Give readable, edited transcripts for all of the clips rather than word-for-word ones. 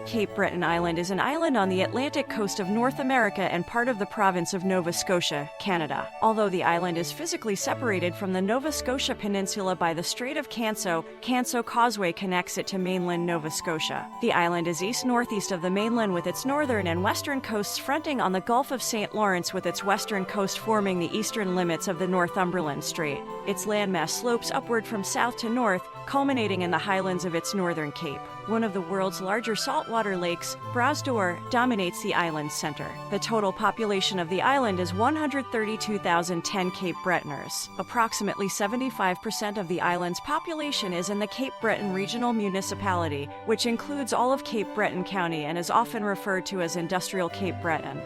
Cape Breton Island is an island on the Atlantic coast of North America and part of the province of Nova Scotia, Canada. Although the island is physically separated from the Nova Scotia Peninsula by the Strait of Canso, Canso Causeway connects it to mainland Nova Scotia. The island is east-northeast of the mainland with its northern and western coasts fronting on the Gulf of St. Lawrence with its western coast forming the eastern limits of the Northumberland Strait. Its landmass slopes upward from south to north, culminating in the highlands of its northern cape. One of the world's larger saltwater lakes, Bras d'Or, dominates the island's center. The total population of the island is 132,010 Cape Bretoners. Approximately 75% of the island's population is in the Cape Breton Regional Municipality, which includes all of Cape Breton County and is often referred to as Industrial Cape Breton.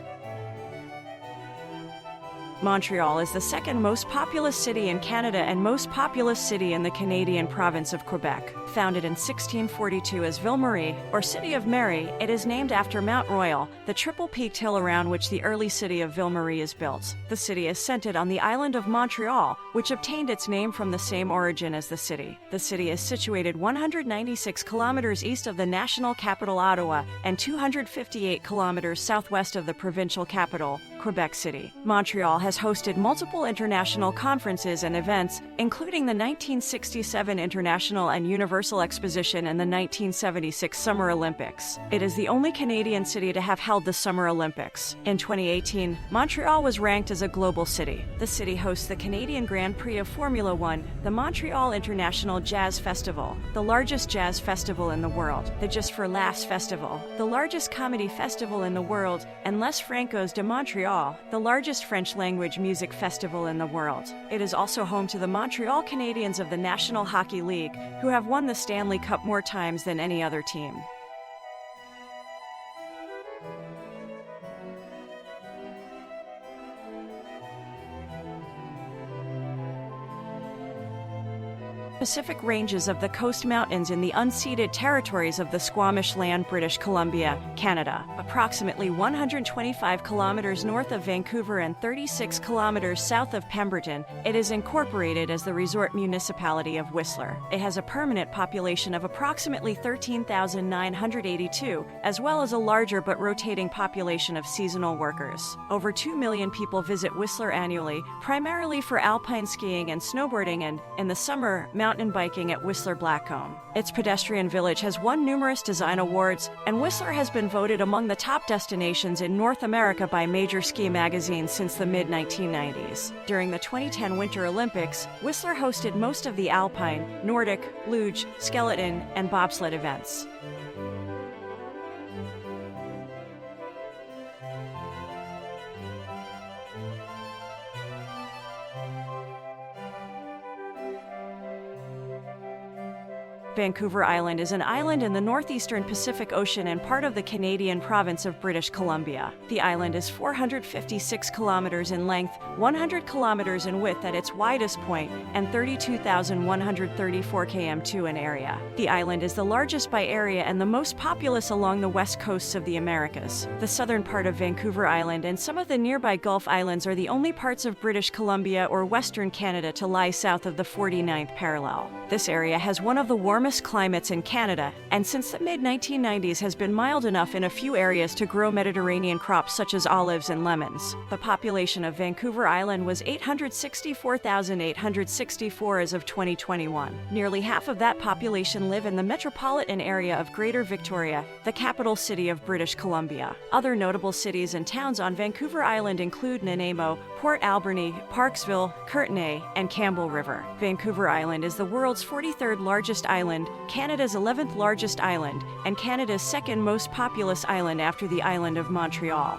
Montreal is the second most populous city in Canada and most populous city in the Canadian province of Quebec. Founded in 1642 as Ville-Marie, or City of Mary, it is named after Mount Royal, the triple-peaked hill around which the early city of Ville-Marie is built. The city is centered on the island of Montreal, which obtained its name from the same origin as the city. The city is situated 196 kilometers east of the national capital Ottawa and 258 kilometers southwest of the provincial capital, Quebec City. Montreal has hosted multiple international conferences and events, including the 1967 International and Universal Exposition and the 1976 Summer Olympics. It is the only Canadian city to have held the Summer Olympics. In 2018, Montreal was ranked as a global city. The city hosts the Canadian Grand Prix of Formula One, the Montreal International Jazz Festival, the largest jazz festival in the world, the Just for Laughs Festival, the largest comedy festival in the world, and Les Francos de Montreal, the largest French-language music festival in the world. It is also home to the Montreal Canadiens of the National Hockey League, who have won the Stanley Cup more times than any other team. Pacific ranges of the Coast Mountains in the unceded territories of the Squamish Land, British Columbia, Canada, approximately 125 kilometers north of Vancouver and 36 kilometers south of Pemberton. It is incorporated as the resort municipality of Whistler. It has a permanent population of approximately 13,982, as well as a larger but rotating population of seasonal workers. Over 2 million people visit Whistler annually, primarily for alpine skiing and snowboarding and, in the summer, mountain biking at Whistler Blackcomb. Its pedestrian village has won numerous design awards, and Whistler has been voted among the top destinations in North America by major ski magazines since the mid-1990s. During the 2010 Winter Olympics, Whistler hosted most of the alpine, Nordic, luge, skeleton, and bobsled events. Vancouver Island is an island in the northeastern Pacific Ocean and part of the Canadian province of British Columbia. The island is 456 kilometers in length, 100 kilometers in width at its widest point, and 32,134 km2 in area. The island is the largest by area and the most populous along the west coasts of the Americas. The southern part of Vancouver Island and some of the nearby Gulf Islands are the only parts of British Columbia or Western Canada to lie south of the 49th parallel. This area has one of the warmest climates in Canada, and since the mid-1990s has been mild enough in a few areas to grow Mediterranean crops such as olives and lemons. The population of Vancouver Island was 864,864 as of 2021. Nearly half of that population live in the metropolitan area of Greater Victoria, the capital city of British Columbia. Other notable cities and towns on Vancouver Island include Nanaimo, Port Alberni, Parksville, Courtenay, and Campbell River. Vancouver Island is the world's 43rd largest island, Canada's 11th largest island, and Canada's second most populous island after the island of Montreal.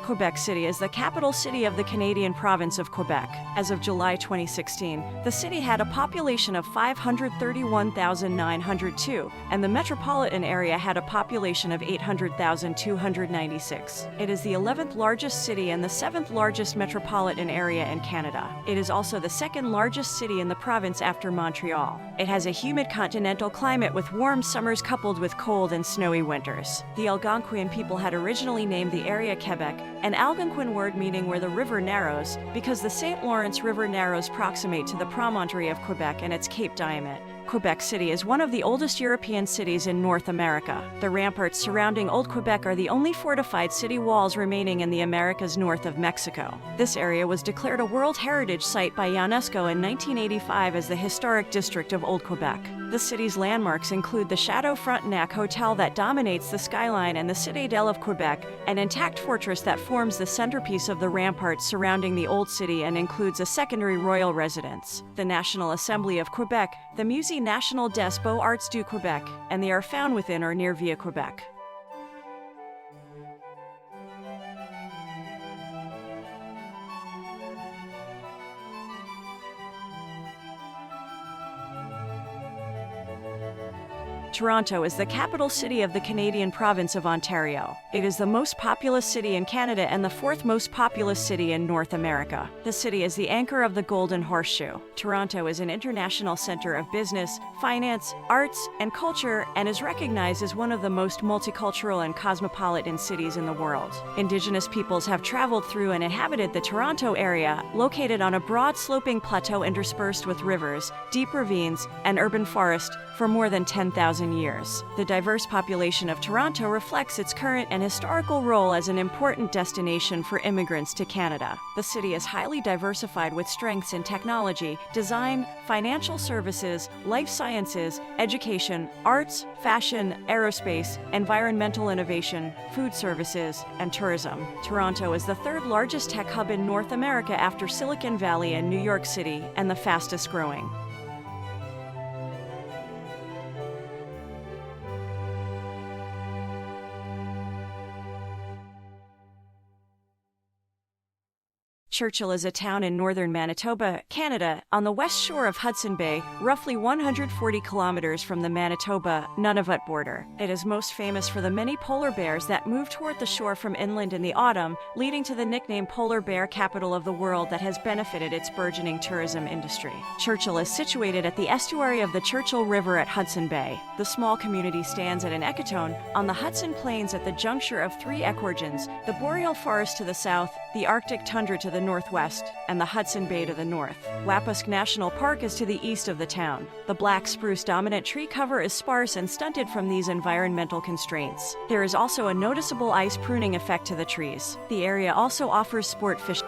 Quebec City is the capital city of the Canadian province of Quebec. As of July 2016, the city had a population of 531,902, and the metropolitan area had a population of 800,296. It is the 11th largest city and the 7th largest metropolitan area in Canada. It is also the second largest city in the province after Montreal. It has a humid continental climate with warm summers coupled with cold and snowy winters. The Algonquin people had originally named the area Quebec, an Algonquin word meaning where the river narrows, because the St. Lawrence River narrows proximate to the promontory of Quebec and its Cape Diamond. Quebec City is one of the oldest European cities in North America. The ramparts surrounding Old Quebec are the only fortified city walls remaining in the Americas north of Mexico. This area was declared a World Heritage Site by UNESCO in 1985 as the Historic District of Old Quebec. The city's landmarks include the Chateau Frontenac Hotel that dominates the skyline and the Citadelle of Quebec, an intact fortress that forms the centerpiece of the ramparts surrounding the Old City and includes a secondary royal residence. The National Assembly of Quebec, the Musée National des Beaux-Arts du Québec, and they are found within or near Via Quebec. Toronto is the capital city of the Canadian province of Ontario. It is the most populous city in Canada and the fourth most populous city in North America. The city is the anchor of the Golden Horseshoe. Toronto is an international center of business, finance, arts, and culture, and is recognized as one of the most multicultural and cosmopolitan cities in the world. Indigenous peoples have traveled through and inhabited the Toronto area, located on a broad sloping plateau interspersed with rivers, deep ravines, and urban forest, for more than 10,000 years. The diverse population of Toronto reflects its current and historical role as an important destination for immigrants to Canada. The city is highly diversified with strengths in technology, design, financial services, life sciences, education, arts, fashion, aerospace, environmental innovation, food services, and tourism. Toronto is the third largest tech hub in North America after Silicon Valley and New York City, and the fastest growing. Churchill is a town in northern Manitoba, Canada, on the west shore of Hudson Bay, roughly 140 kilometers from the Manitoba-Nunavut border. It is most famous for the many polar bears that move toward the shore from inland in the autumn, leading to the nickname Polar Bear Capital of the World that has benefited its burgeoning tourism industry. Churchill is situated at the estuary of the Churchill River at Hudson Bay. The small community stands at an ecotone on the Hudson Plains at the juncture of three ecoregions, the boreal forest to the south, the Arctic tundra to the northwest, and the Hudson Bay to the north. Wapusk National Park is to the east of the town. The black spruce dominant tree cover is sparse and stunted from these environmental constraints. There is also a noticeable ice pruning effect to the trees. The area also offers sport fishing.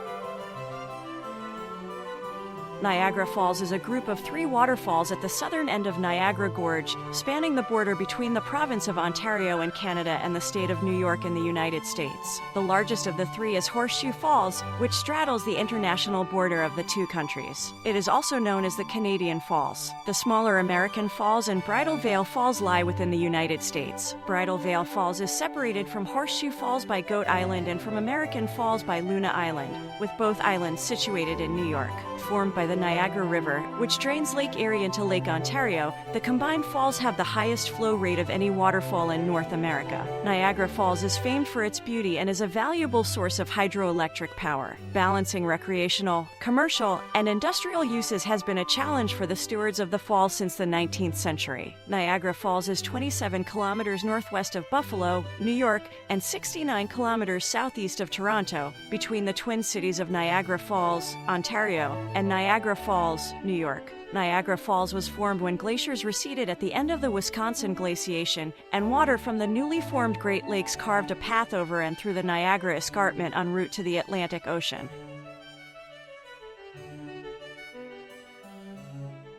Niagara Falls is a group of three waterfalls at the southern end of Niagara Gorge, spanning the border between the province of Ontario in Canada and the state of New York in the United States. The largest of the three is Horseshoe Falls, which straddles the international border of the two countries. It is also known as the Canadian Falls. The smaller American Falls and Bridal Veil Falls lie within the United States. Bridal Veil Falls is separated from Horseshoe Falls by Goat Island and from American Falls by Luna Island, with both islands situated in New York. Formed by the Niagara River, which drains Lake Erie into Lake Ontario, the combined falls have the highest flow rate of any waterfall in North America. Niagara Falls is famed for its beauty and is a valuable source of hydroelectric power. Balancing recreational, commercial, and industrial uses has been a challenge for the stewards of the falls since the 19th century. Niagara Falls is 27 kilometers northwest of Buffalo, New York, and 69 kilometers southeast of Toronto, between the twin cities of Niagara Falls, Ontario, and Niagara Falls, New York. Niagara Falls was formed when glaciers receded at the end of the Wisconsin glaciation, and water from the newly formed Great Lakes carved a path over and through the Niagara Escarpment en route to the Atlantic Ocean.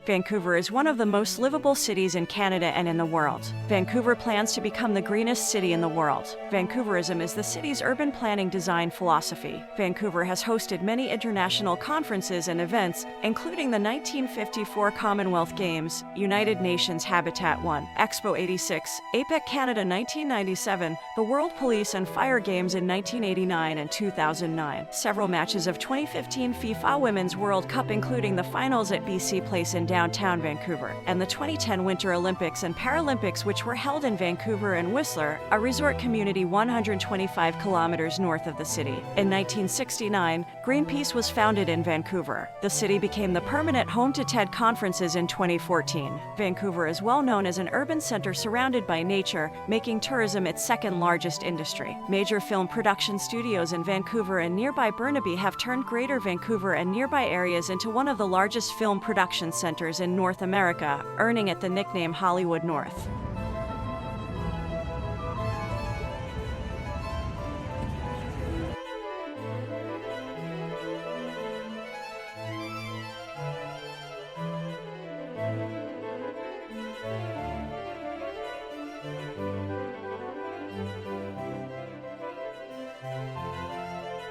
Vancouver is one of the most livable cities in Canada and in the world. Vancouver plans to become the greenest city in the world. Vancouverism is the city's urban planning design philosophy. Vancouver has hosted many international conferences and events, including the 1954 Commonwealth Games, United Nations Habitat 1, Expo 86, APEC Canada 1997, the World Police and Fire Games in 1989 and 2009. Several matches of 2015 FIFA Women's World Cup, including the finals at BC Place in downtown Vancouver, and the 2010 Winter Olympics and Paralympics, which were held in Vancouver and Whistler, a resort community 125 kilometers north of the city. In 1969, Greenpeace was founded in Vancouver. The city became the permanent home to TED conferences in 2014. Vancouver is well known as an urban center surrounded by nature, making tourism its second largest industry. Major film production studios in Vancouver and nearby Burnaby have turned Greater Vancouver and nearby areas into one of the largest film production centers centers in North America, earning it the nickname Hollywood North.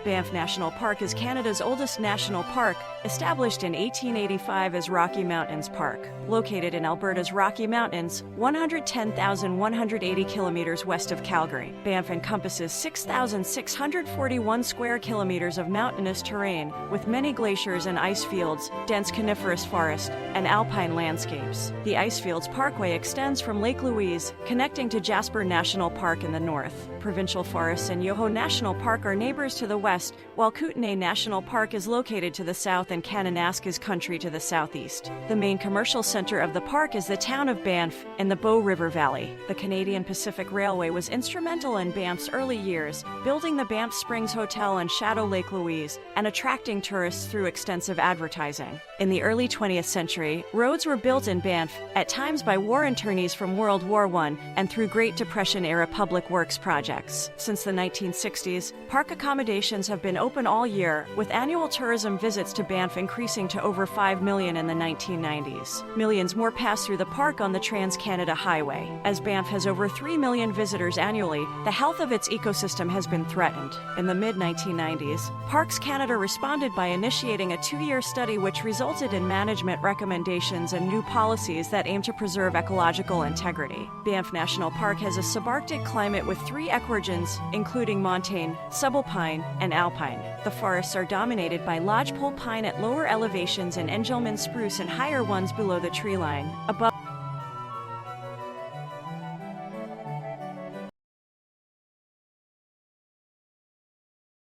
Banff National Park is Canada's oldest national park, established in 1885 as Rocky Mountains Park. Located in Alberta's Rocky Mountains, 110,180 kilometers west of Calgary, Banff encompasses 6,641 square kilometers of mountainous terrain, with many glaciers and ice fields, dense coniferous forest, and alpine landscapes. The Icefields Parkway extends from Lake Louise, connecting to Jasper National Park in the north. Provincial forests and Yoho National Park are neighbors to the west, while Kootenay National Park is located to the south and Kananaskis Country to the southeast. The main commercial center of the park is the town of Banff in the Bow River Valley. The Canadian Pacific Railway was instrumental in Banff's early years, building the Banff Springs Hotel and Chateau Lake Louise, and attracting tourists through extensive advertising. In the early 20th century, roads were built in Banff, at times by war attorneys from World War I and through Great Depression-era public works projects. Since the 1960s, park accommodations have been open all year, with annual tourism visits to Banff increasing to over 5 million in the 1990s. Millions more pass through the park on the Trans-Canada Highway. As Banff has over 3 million visitors annually, the health of its ecosystem has been threatened. In the mid-1990s, Parks Canada responded by initiating a 2-year study which resulted in management recommendations and new policies that aim to preserve ecological integrity. Banff National Park has a subarctic climate with 3 ecoregions, including montane, subalpine, and alpine. The forests are dominated by lodgepole pine at lower elevations and Engelmann spruce and higher ones below the tree line. Above